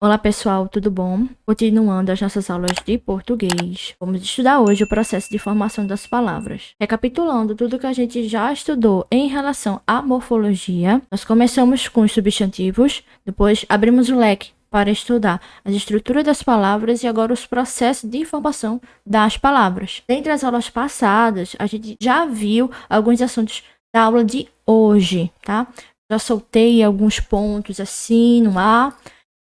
Olá pessoal, tudo bom? Continuando as nossas aulas de português, vamos estudar hoje o processo de formação das palavras. Recapitulando tudo que a gente já estudou em relação à morfologia, nós começamos com os substantivos, depois abrimos o leque para estudar as estruturas das palavras e agora os processos de formação das palavras. Dentre as aulas passadas, a gente já viu alguns assuntos da aula de hoje, tá? Já soltei alguns pontos assim no ar.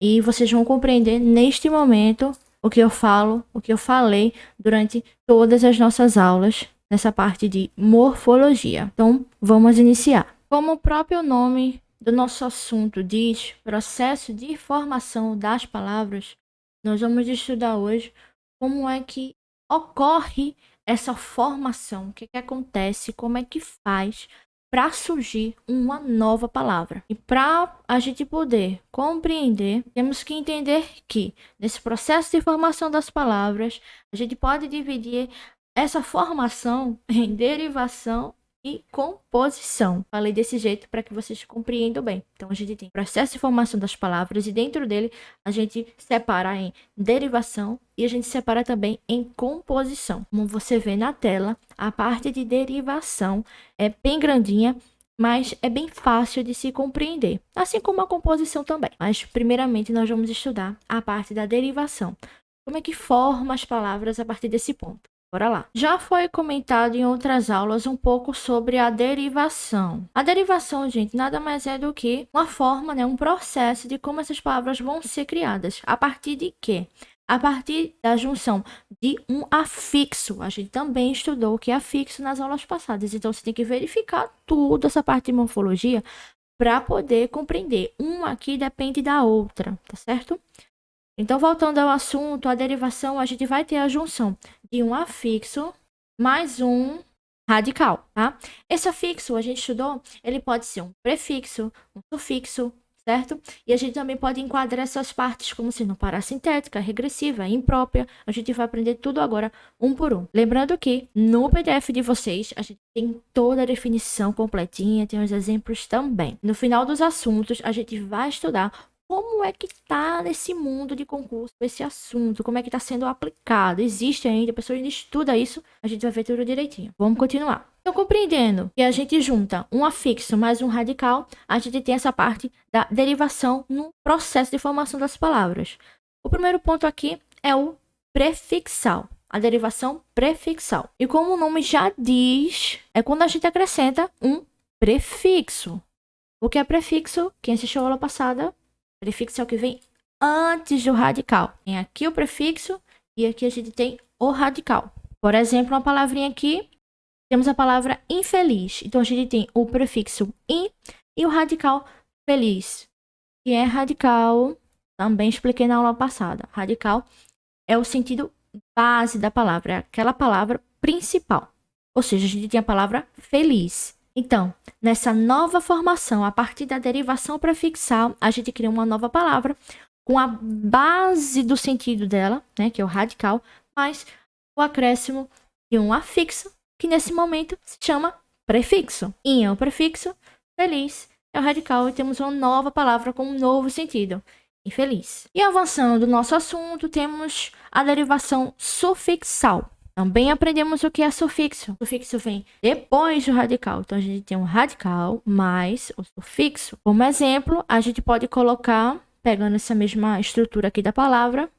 E vocês vão compreender neste momento o que eu falo, o que eu falei durante todas as nossas aulas nessa parte de morfologia. Então, vamos iniciar. Como o próprio nome do nosso assunto diz, processo de formação das palavras, nós vamos estudar hoje como é que ocorre essa formação, o que acontece, como é que faz para surgir uma nova palavra. E para a gente poder compreender, temos que entender que nesse processo de formação das palavras, a gente pode dividir essa formação em derivação e composição. Falei desse jeito para que vocês compreendam bem. Então, a gente tem o processo de formação das palavras e dentro dele a gente separa em derivação e a gente separa também em composição. Como você vê na tela, a parte de derivação é bem grandinha, mas é bem fácil de se compreender, assim como a composição também. Mas, primeiramente, nós vamos estudar a parte da derivação. Como é que forma as palavras a partir desse ponto? Bora lá. Já foi comentado em outras aulas um pouco sobre a derivação. A derivação, gente, nada mais é do que uma forma, um processo de como essas palavras vão ser criadas. A partir de quê? A partir da junção de um afixo. A gente também estudou o que é afixo nas aulas passadas. Então, você tem que verificar tudo essa parte de morfologia para poder compreender. Uma aqui depende da outra, tá certo? Então, voltando ao assunto, a derivação, a gente vai ter a junção de um afixo mais um radical, tá? Esse afixo, a gente estudou, ele pode ser um prefixo, um sufixo, certo? E a gente também pode enquadrar essas partes como sendo parassintética, regressiva, imprópria. A gente vai aprender tudo agora, um por um. Lembrando que no PDF de vocês, a gente tem toda a definição completinha, tem os exemplos também. No final dos assuntos, a gente vai estudar como é que tá nesse mundo de concurso esse assunto, como é que tá sendo aplicado, existe ainda, a pessoa ainda estuda isso, a gente vai ver tudo direitinho. Vamos continuar. Então, compreendendo que a gente junta um afixo mais um radical, a gente tem essa parte da derivação no processo de formação das palavras. O primeiro ponto aqui é o prefixal, a derivação prefixal. E como o nome já diz, é quando a gente acrescenta um prefixo. O que é prefixo? Quem assistiu a aula passada, prefixo é o que vem antes do radical. Tem aqui o prefixo e aqui a gente tem o radical. Por exemplo, uma palavrinha aqui, temos a palavra infeliz. Então, a gente tem o prefixo in e o radical feliz. Que é radical, também expliquei na aula passada. Radical é o sentido base da palavra, é aquela palavra principal. Ou seja, a gente tem a palavra feliz. Então, nessa nova formação, a partir da derivação prefixal, a gente cria uma nova palavra com a base do sentido dela, que é o radical, mais o acréscimo de um afixo, que nesse momento se chama prefixo. In é o prefixo, feliz é o radical e temos uma nova palavra com um novo sentido. Infeliz. E avançando do nosso assunto, temos a derivação sufixal. Também aprendemos o que é sufixo. O sufixo vem depois do radical. Então, a gente tem um radical mais o sufixo. Como exemplo, a gente pode colocar, pegando essa mesma estrutura aqui da palavra,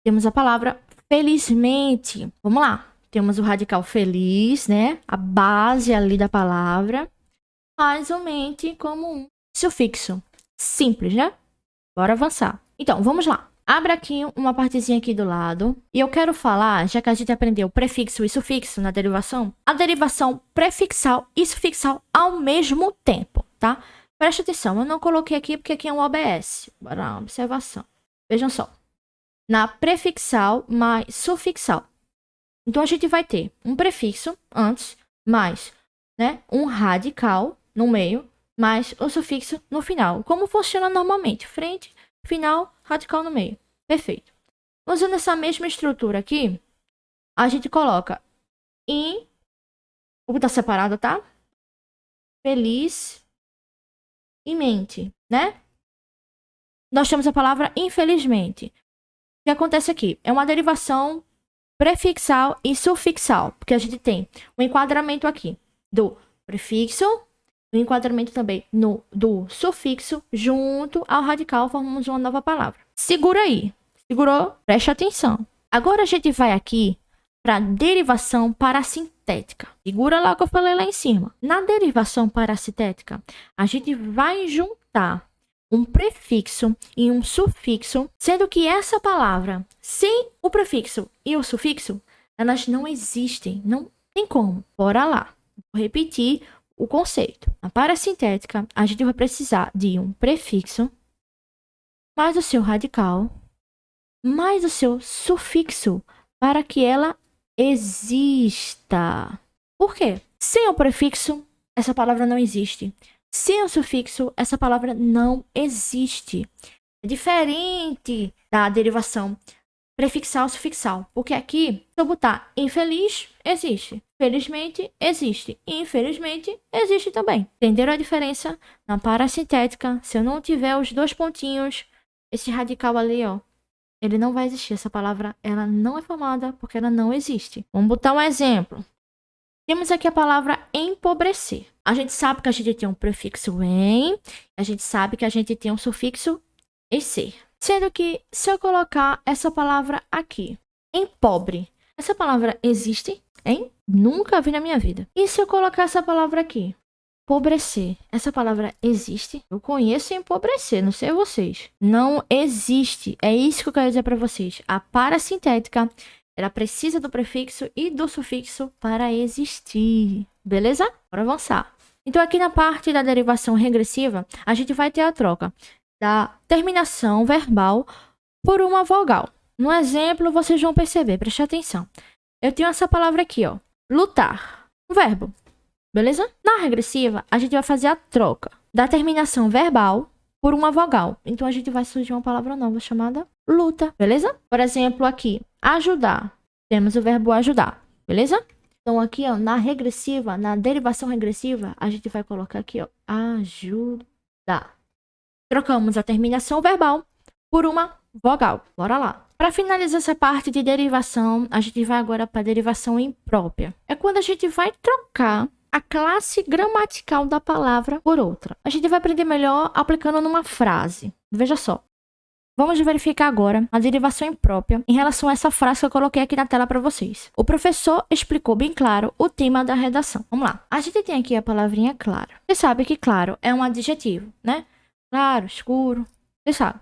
temos a palavra felizmente. Vamos lá. Temos o radical feliz, A base ali da palavra. Mais ou mente como um sufixo. Simples, Bora avançar. Então, vamos lá. Abra aqui uma partezinha aqui do lado. E eu quero falar, já que a gente aprendeu prefixo e sufixo na derivação, a derivação prefixal e sufixal ao mesmo tempo, tá? Preste atenção, eu não coloquei aqui porque aqui é um OBS. Bora lá, observação. Vejam só. Na prefixal mais sufixal. Então, a gente vai ter um prefixo antes, mais um radical no meio, mais o sufixo no final. Como funciona normalmente? Frente, final, radical no meio. Perfeito. Usando essa mesma estrutura aqui, a gente coloca em... O que tá separado, tá? Feliz e mente, nós temos a palavra infelizmente. O que acontece aqui? É uma derivação prefixal e sufixal, porque a gente tem um enquadramento aqui do prefixo, o enquadramento também do sufixo, junto ao radical, formamos uma nova palavra. Segura aí. Segurou? Preste atenção. Agora a gente vai aqui para derivação parasintética. Segura lá o que eu falei lá em cima. Na derivação parasintética, a gente vai juntar um prefixo e um sufixo, sendo que essa palavra, sem o prefixo e o sufixo, elas não existem. Não tem como. Bora lá. Vou repetir o conceito. Na parasintética, a gente vai precisar de um prefixo, mais o seu radical, mais o seu sufixo, para que ela exista. Por quê? Sem o prefixo, essa palavra não existe. Sem o sufixo, essa palavra não existe. É diferente da derivação prefixal-sufixal. Porque aqui, se eu botar infeliz, existe. Felizmente, existe. Infelizmente, existe também. Entenderam a diferença? Na parasintética, se eu não tiver os dois pontinhos, esse radical ali, ó, ele não vai existir. Essa palavra, ela não é formada porque ela não existe. Vamos botar um exemplo. Temos aqui a palavra empobrecer. A gente sabe que a gente tem um prefixo em, a gente sabe que a gente tem um sufixo ec. Sendo que, se eu colocar essa palavra aqui, empobre, essa palavra existe? Hein? Nunca vi na minha vida. E se eu colocar essa palavra aqui, empobrecer, essa palavra existe? Eu conheço empobrecer, não sei vocês. Não existe. É isso que eu quero dizer para vocês. A parasintética, ela precisa do prefixo e do sufixo para existir. Beleza? Bora avançar. Então, aqui na parte da derivação regressiva, a gente vai ter a troca da terminação verbal por uma vogal. No exemplo, vocês vão perceber, preste atenção. Eu tenho essa palavra aqui, ó, lutar, um verbo, beleza? Na regressiva, a gente vai fazer a troca da terminação verbal por uma vogal. Então, a gente vai surgir uma palavra nova chamada luta, beleza? Por exemplo, aqui, ajudar. Temos o verbo ajudar, beleza? Então, aqui, ó, na regressiva, na derivação regressiva, a gente vai colocar aqui, ó, ajudar. Trocamos a terminação verbal por uma vogal. Bora lá. Para finalizar essa parte de derivação, a gente vai agora para a derivação imprópria. É quando a gente vai trocar a classe gramatical da palavra por outra. A gente vai aprender melhor aplicando numa frase. Veja só. Vamos verificar agora a derivação imprópria em relação a essa frase que eu coloquei aqui na tela para vocês. O professor explicou bem claro o tema da redação. Vamos lá. A gente tem aqui a palavrinha claro. Você sabe que claro é um adjetivo, né? Claro, escuro, você sabe.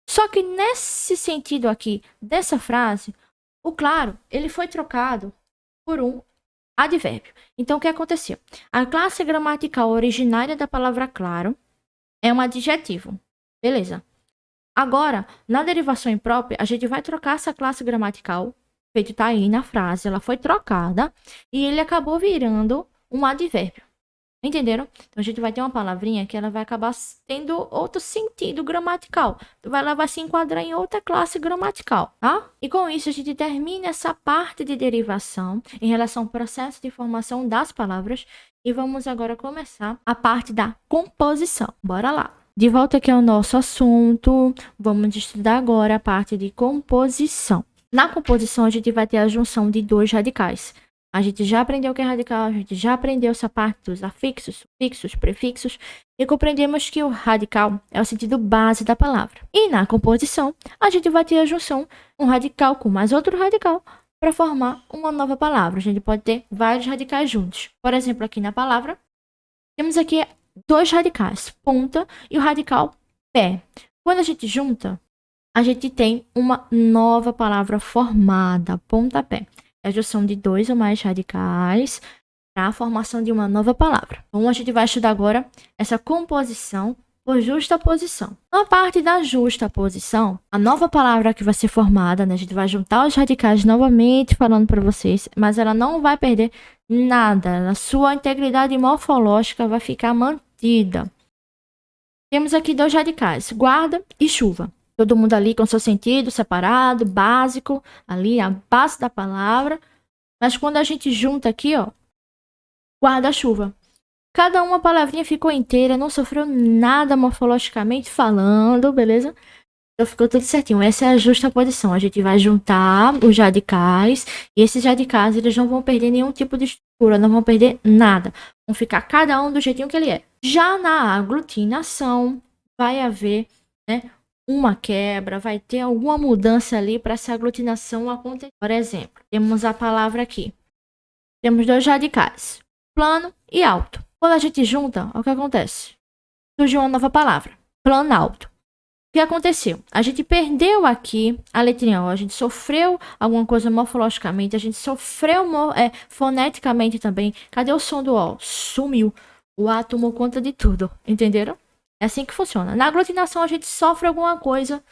Só que nesse sentido aqui, dessa frase, o claro, ele foi trocado por um advérbio. Então, o que aconteceu? A classe gramatical originária da palavra claro é um adjetivo. Beleza. Agora, na derivação imprópria, a gente vai trocar essa classe gramatical, feito tá aí na frase, ela foi trocada, e ele acabou virando um advérbio. Entenderam? Então, a gente vai ter uma palavrinha que ela vai acabar tendo outro sentido gramatical. Então, ela vai se enquadrar em outra classe gramatical, tá? E com isso, a gente termina essa parte de derivação em relação ao processo de formação das palavras. E vamos agora começar a parte da composição. Bora lá! De volta aqui ao nosso assunto, vamos estudar agora a parte de composição. Na composição, a gente vai ter a junção de dois radicais. A gente já aprendeu o que é radical, a gente já aprendeu essa parte dos afixos, sufixos, prefixos, e compreendemos que o radical é o sentido base da palavra. E na composição, a gente vai ter a junção, um radical com mais outro radical, para formar uma nova palavra. A gente pode ter vários radicais juntos. Por exemplo, aqui na palavra, temos aqui dois radicais, ponta e o radical pé. Quando a gente junta, a gente tem uma nova palavra formada, pontapé. É a junção de dois ou mais radicais para a formação de uma nova palavra. Então, a gente vai estudar agora essa composição por justaposição. Na parte da justaposição, a nova palavra que vai ser formada, né, a gente vai juntar os radicais novamente, falando para vocês, mas ela não vai perder nada. A sua integridade morfológica vai ficar mantida. Temos aqui dois radicais, guarda e chuva. Todo mundo ali com seu sentido separado, básico, ali a base da palavra. Mas quando a gente junta aqui, ó, guarda-chuva. Cada uma palavrinha ficou inteira, não sofreu nada morfologicamente falando, beleza? Então ficou tudo certinho. Essa é a justa posição. A gente vai juntar os radicais e esses radicais eles não vão perder nenhum tipo de estrutura, não vão perder nada. Vão ficar cada um do jeitinho que ele é. Já na aglutinação vai haver, né, uma quebra, vai ter alguma mudança ali para essa aglutinação acontecer. Por exemplo, temos a palavra aqui. Temos dois radicais, plano e alto. Quando a gente junta, o que acontece? Surge uma nova palavra, planalto. O que aconteceu? A gente perdeu aqui a letrinha O, a gente sofreu alguma coisa morfologicamente, a gente sofreu foneticamente também. Cadê o som do O? Sumiu. O A tomou conta de tudo, entenderam? É assim que funciona. Na aglutinação a gente sofre alguma coisa,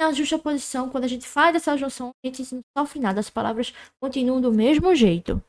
na justa posição, quando a gente faz essa junção, a gente não sofre nada, as palavras continuam do mesmo jeito.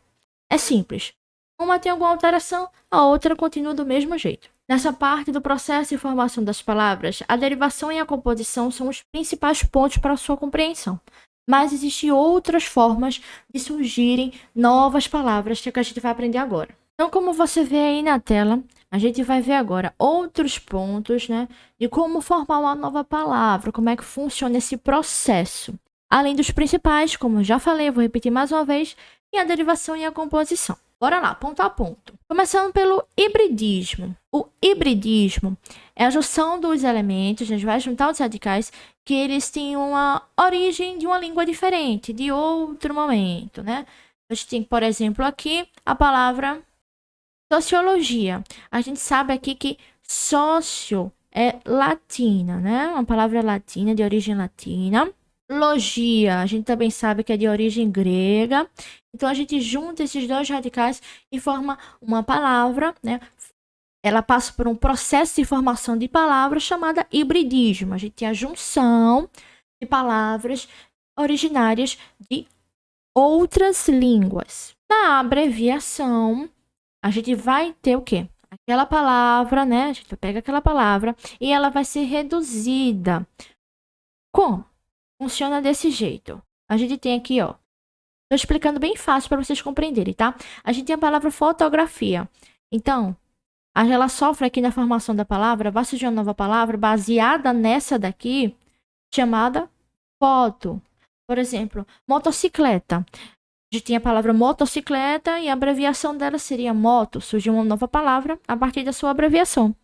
É simples. Uma tem alguma alteração, a outra continua do mesmo jeito. Nessa parte do processo de formação das palavras, a derivação e a composição são os principais pontos para a sua compreensão. Mas existem outras formas de surgirem novas palavras que a gente vai aprender agora. Então, como você vê aí na tela, a gente vai ver agora outros pontos, né, de como formar uma nova palavra, como é que funciona esse processo. Além dos principais, como eu já falei, eu vou repetir mais uma vez, e a derivação e a composição. Bora lá, ponto a ponto. Começando pelo hibridismo. O hibridismo é a junção dos elementos, a gente vai juntar os radicais, que eles têm uma origem de uma língua diferente, de outro momento, né? A gente tem, por exemplo, aqui a palavra sociologia. A gente sabe aqui que sócio é latina, né? Uma palavra latina, de origem latina. Logia, a gente também sabe que é de origem grega. Então, a gente junta esses dois radicais e forma uma palavra, né? Ela passa por um processo de formação de palavras chamada hibridismo. A gente tem a junção de palavras originárias de outras línguas. Na abreviação, a gente vai ter o quê? Aquela palavra, né? A gente pega aquela palavra e ela vai ser reduzida. Como? Funciona desse jeito. A gente tem aqui, ó. Tô explicando bem fácil para vocês compreenderem, tá? A gente tem a palavra fotografia. Então, ela sofre aqui na formação da palavra, vai surgir uma nova palavra baseada nessa daqui, chamada foto. Por exemplo, motocicleta. A gente tem a palavra motocicleta e a abreviação dela seria moto. Surgiu uma nova palavra a partir da sua abreviação.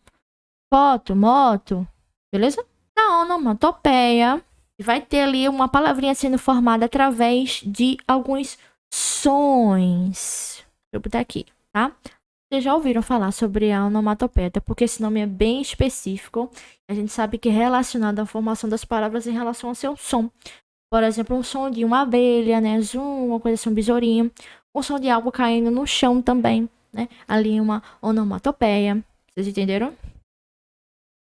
Foto, moto, beleza? Na onomatopeia, vai ter ali uma palavrinha sendo formada através de alguns sons. Vou botar aqui, tá? Vocês já ouviram falar sobre a onomatopeia, porque esse nome é bem específico. A gente sabe que é relacionado à formação das palavras em relação ao seu som. Por exemplo, um som de uma abelha, né? Zoom, uma coisa assim, um besourinho. Um som de algo caindo no chão também, né? Ali uma onomatopeia. Vocês entenderam?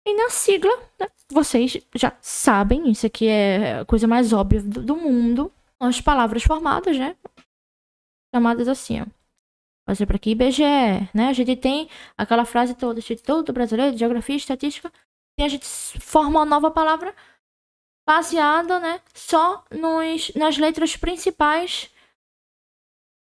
E na sigla, né, vocês já sabem, isso aqui é a coisa mais óbvia do mundo. As palavras formadas, né? Chamadas assim, ó. Por exemplo, aqui IBGE, né? A gente tem aquela frase toda, Instituto Brasileiro de Geografia e Estatística. E a gente forma uma nova palavra baseada, né? Só nas letras principais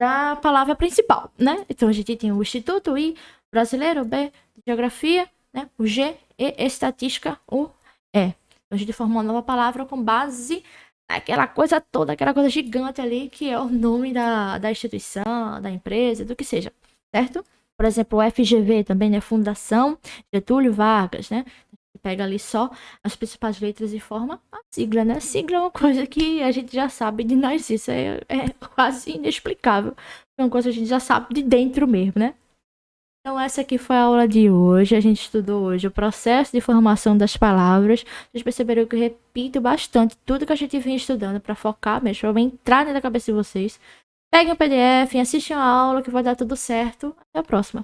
da palavra principal, né? Então a gente tem o Instituto, o I, Brasileiro, o B, Geografia, né? O G, E, Estatística, o E. Então a gente forma uma nova palavra com base naquela coisa toda, aquela coisa gigante ali, que é o nome da instituição, da empresa, do que seja, certo? Por exemplo, o FGV também, né? Fundação Getúlio Vargas, né? Pega ali só as principais letras e forma a sigla, né? Sigla é uma coisa que a gente já sabe de nascer, isso é quase inexplicável. É uma coisa que a gente já sabe de dentro mesmo, né? Então essa aqui foi a aula de hoje. A gente estudou hoje o processo de formação das palavras. Vocês perceberam que eu repito bastante tudo que a gente vinha estudando para focar mesmo, para entrar na cabeça de vocês. Peguem o PDF, assistam a aula que vai dar tudo certo. Até a próxima.